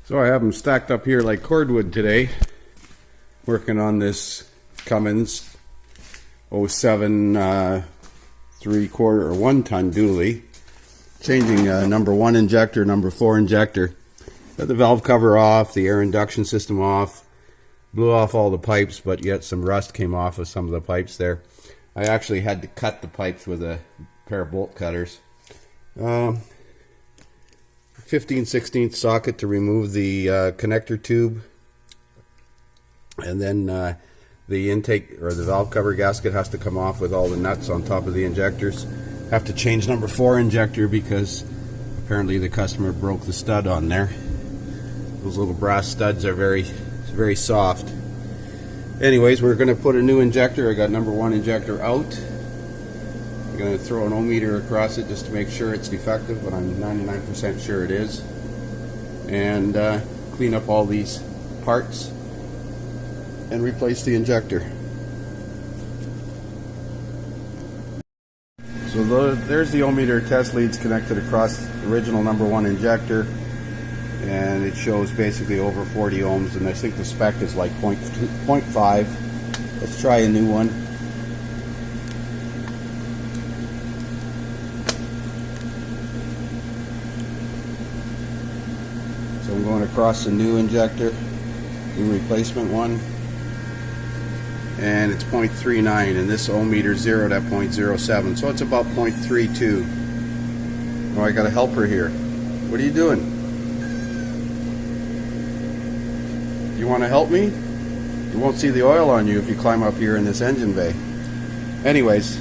So I have them stacked up here like cordwood today, working on this Cummins '07 3/4 or 1 ton dually, changing number 1 injector, number 4 injector. Got the valve cover off, the air induction system off, blew off all the pipes, but yet some rust came off of some of the pipes there. I actually had to cut the pipes with a pair of bolt cutters. 15/16 socket to remove the connector tube, and then the intake or the valve cover gasket has to come off with all the nuts on top of the injectors. Have to change number 4 injector because apparently the customer broke the stud on there. Those little brass studs are very soft. Anyways, we're going to put a new injector. I got number 1 injector out. I'm going to throw an ohmmeter across it just to make sure it's defective, but I'm 99% sure it is. And clean up all these parts and replace the injector. So there's the ohmmeter test leads connected across the original number 1 injector, and it shows basically over 40 ohms, and I think the spec is like 0.5. Let's try a new one. So I'm going across the new injector, new replacement one, and it's 0.39, and this ohmmeter zeroed at 0.07, so it's about 0.32. Oh, I got a helper here. What are you doing? You want to help me? You won't see the oil on you if you climb up here in this engine bay. Anyways,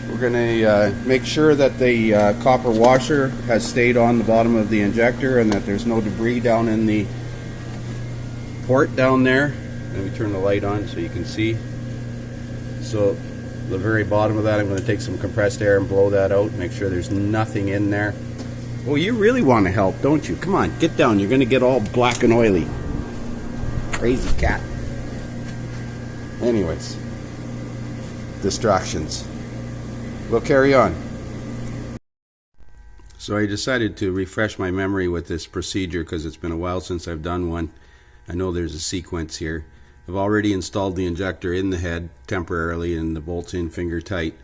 we're going to make sure that the copper washer has stayed on the bottom of the injector and that there's no debris down in the port down there. Let me turn the light on so you can see. So the very bottom of that, I'm going to take some compressed air and blow that out, make sure there's nothing in there. Oh, you really want to help, don't you? Come on, get down. You're going to get all black and oily. Crazy cat. Anyways, distractions. We'll carry on. So I decided to refresh my memory with this procedure because it's been a while since I've done one. I know there's a sequence here. I've already installed the injector in the head temporarily and the bolts in finger tight.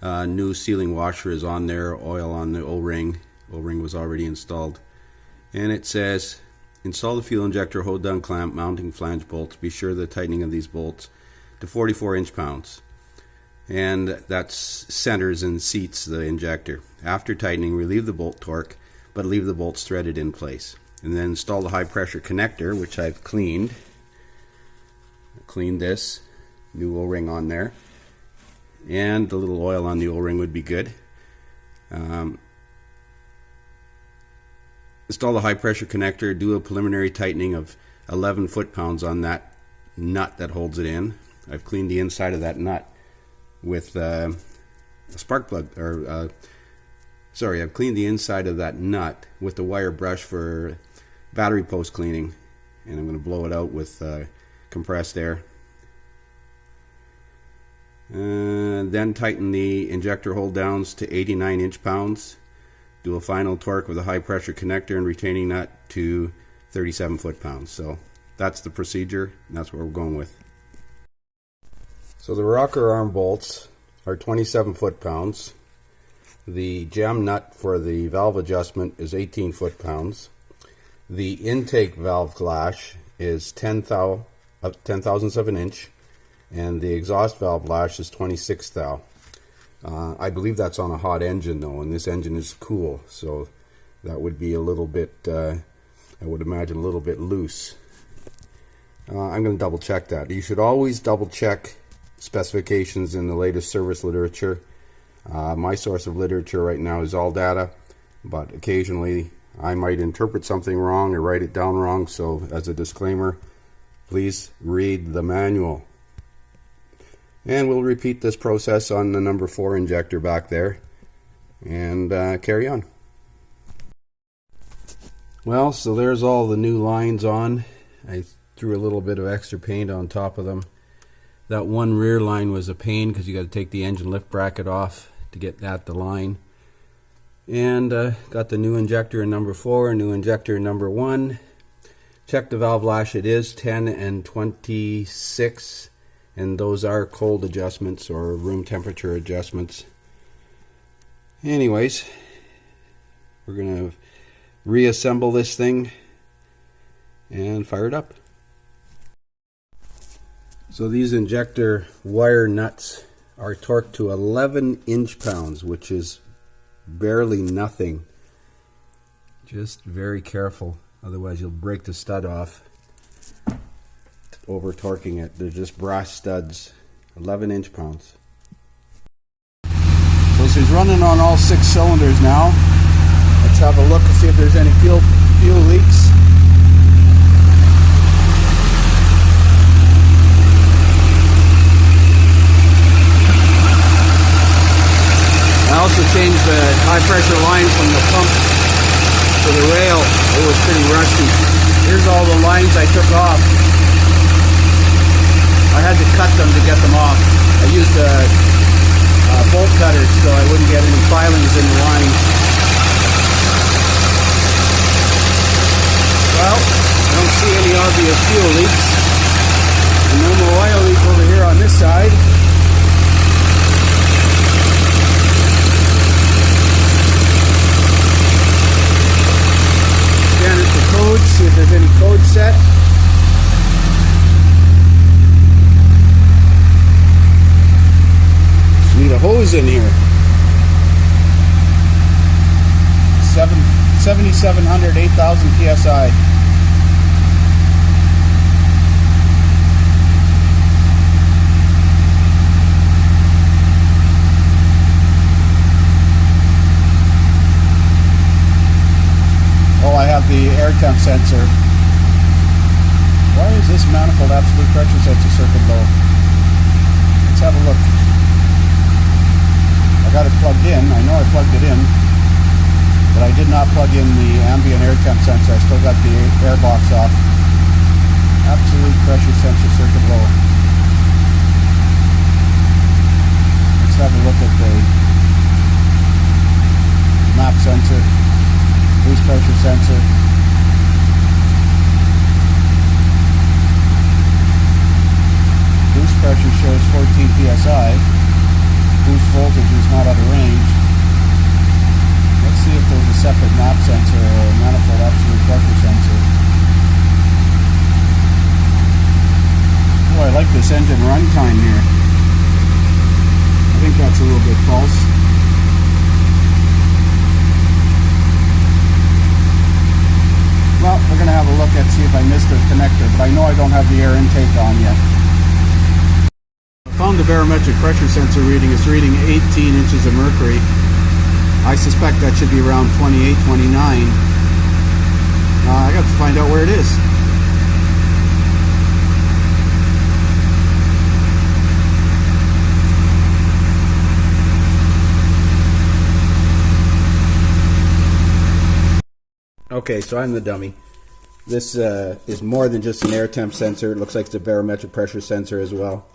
New sealing washer is on there, oil on the O-ring. O-ring was already installed. And it says, install the fuel injector hold down clamp mounting flange bolts. Be sure the tightening of these bolts to 44 inch-pounds. And that centers and seats the injector. After tightening, relieve the bolt torque, but leave the bolts threaded in place. And then install the high pressure connector, which I've cleaned. Cleaned this, new O-ring on there, and the little oil on the O-ring would be good. Install the high pressure connector, do a preliminary tightening of 11 foot-pounds on that nut that holds it in. I've cleaned the inside of that nut with a spark plug, or I've cleaned the inside of that nut with the wire brush for battery post cleaning, and I'm going to blow it out with compressed air. Then tighten the injector hold downs to 89 inch-pounds. Do a final torque with a high pressure connector and retaining nut to 37 foot-pounds. So that's the procedure, and that's what we're going with. So the rocker arm bolts are 27 foot-pounds. The jam nut for the valve adjustment is 18 foot-pounds. The intake valve lash is 10 thousandths of an inch, and the exhaust valve lash is 26 thou. I believe that's on a hot engine though, and this engine is cool, so that would be a little bit, I would imagine, a little bit loose. I'm going to double check that. You should always double check specifications in the latest service literature. My source of literature right now is all data, but occasionally I might interpret something wrong or write it down wrong, so as a disclaimer, please read the manual. And we'll repeat this process on the number 4 injector back there and carry on. Well, so there's all the new lines on. I threw a little bit of extra paint on top of them. That one rear line was a pain because you got to take the engine lift bracket off to get that to line. And got the new injector in number 4, new injector in number 1. check the valve lash. It is 10 and 26, and those are cold adjustments or room temperature adjustments. Anyways, we're going to reassemble this thing and fire it up. So these injector wire nuts are torqued to 11 inch-pounds, which is barely nothing. Just very careful, otherwise you'll break the stud off over torquing it. They're just brass studs, 11 inch-pounds. So she's running on all 6 cylinders now. Let's have a look and see if there's any fuel leaks. I also changed the high pressure line from the pump to the rail. It was pretty rusty. Here's all the lines I took off. I had to cut them to get them off. I used bolt cutters so I wouldn't get any filings in the line. Well, I don't see any obvious fuel leaks. And no more oil leak over here on this side. Scan it for codes, see if there's any code set. Just need a hose in here. 7,700, 8,000 PSI. Oh, I have the air temp sensor. Why is this manifold absolute pressure sensor circuit low? Let's have a look. I got it plugged in. I know I plugged it in, but I did not plug in the ambient air temp sensor. I still got the air box off. Absolute pressure sensor circuit low. Let's have a look at the map sensor. Boost pressure sensor. Boost pressure shows 14 psi. Boost voltage is not out of range. Let's see if there's a separate map sensor or a manifold absolute pressure sensor. Oh, I like this engine runtime here. I think that's a little bit false. Well, we're going to have a look at see if I missed a connector, but I know I don't have the air intake on yet. I found the barometric pressure sensor reading. It's reading 18 inches of mercury. I suspect that should be around 28, 29. I got to find out where it is. Okay, so I'm the dummy. This is more than just an air temp sensor. It looks like it's a barometric pressure sensor as well.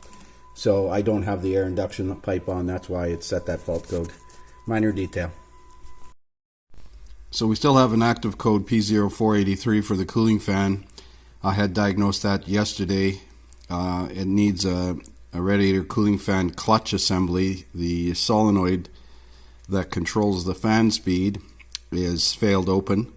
So I don't have the air induction pipe on. That's why it's set that fault code. Minor detail. So we still have an active code P0483 for the cooling fan. I had diagnosed that yesterday. It needs a radiator cooling fan clutch assembly. The solenoid that controls the fan speed is failed open.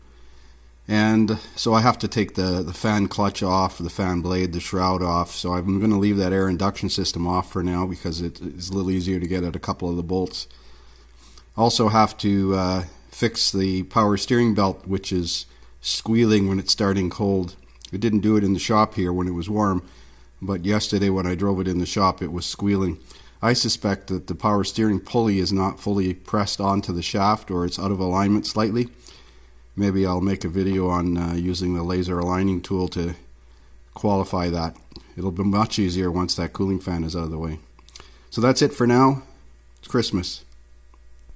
And so I have to take the fan clutch off, the fan blade, the shroud off. So I'm going to leave that air induction system off for now because it's a little easier to get at a couple of the bolts. Also have to fix the power steering belt, which is squealing when it's starting cold. It didn't do it in the shop here when it was warm, but yesterday when I drove it in the shop it was squealing. I suspect that the power steering pulley is not fully pressed onto the shaft, or it's out of alignment slightly. Maybe I'll make a video on using the laser aligning tool to qualify that. It'll be much easier once that cooling fan is out of the way. So that's it for now. It's Christmas.